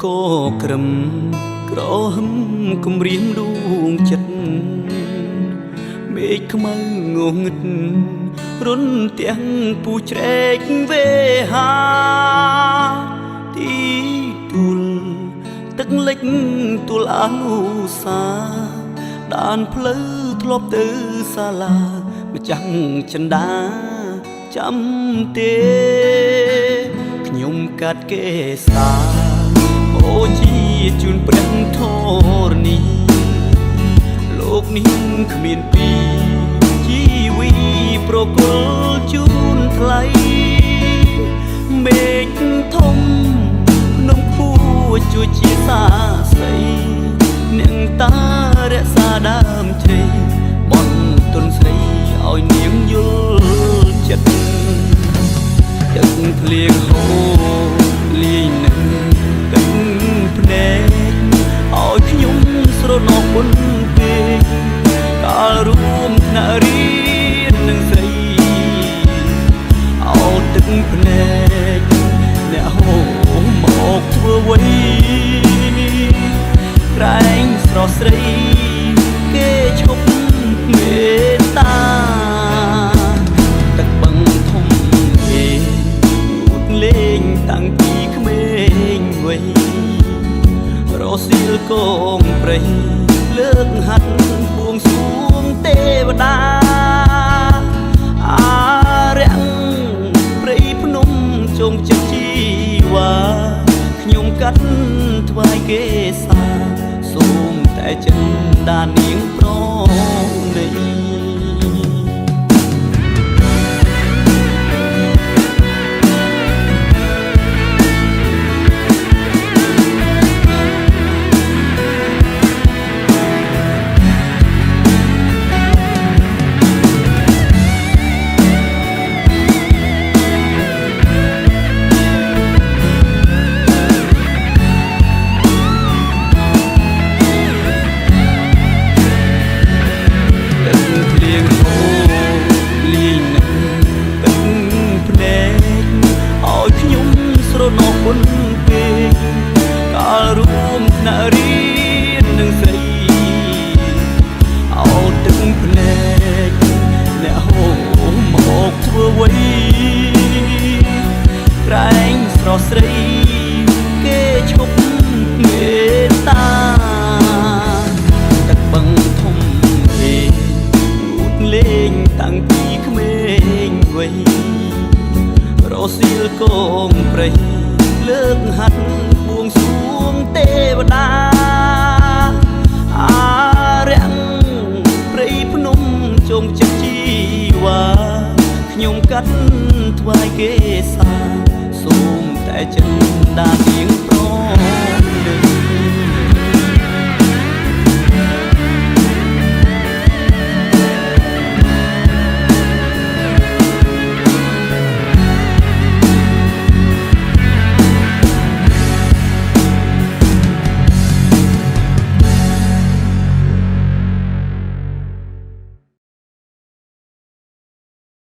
ក៏ក្រឹមក្រហឹមគំរាមដួងចិត្តមេឃខ្មៅងងឹតរុនទាំងពូជ្រែកវេហាទីទួលទឹកលិចទួលអនុសាដានផ្លូវធ្លាប់ទៅសាលាម្ចាំងចិន្តាចាំទេខ្ញុំកាត់គេសាអូជាជូនព្រះធរណីលោកនេះគ្មានពីជីវីប្រគល់ជូនថ្លៃមេឃធំភ្នំគួជួយជាសាស្រីនាងតារក្សាដើមជ្រៃបនទុនស្រីឲ្យនាងយល់ចិត្តទឹកភ្លៀងហូរលាយនឹងទឹកភ្នែកឲ្យខ្ញុំស្រណោះមុនពេកកាលរួមថ្នាក់រៀននឹងស្រីអោទឹកភ្នែកអ្នកហូរមកធ្វើអ្វីក្រែងស្រស់ស្រីគេឈប់មេត្តាទឹកបឹងធំពេកងូតលេងតាំងពីក្មេងវ័យរសៀលកងព្រៃលើកហាត់បួងសួងទេវតាអារាំងព្រៃភ្នំជងចិត្តជីវ៉ាខ្ញុំកាត់ថ្វាយគេសាសូមតែចិនដានាងប្រណីណោះមុនពេកកាលរួមថ្នាក់រៀននឹងស្រីអោទឹកភ្នែកអ្នកហូរមកធ្វើអ្វីក្រែងស្រស់ស្រីគេឈប់មេត្តាទឹកបឹងធំពេកងូតលេងតាំងពីក្មេងវ័យរសៀលកងព្រៃលើកហាត់បួងសួងទេវតាអារាំងព្រៃភ្នំជងចិត្តជីវ៉ាខ្ញុំកាត់ថ្វាយគេសាសូមតែចិនដានាង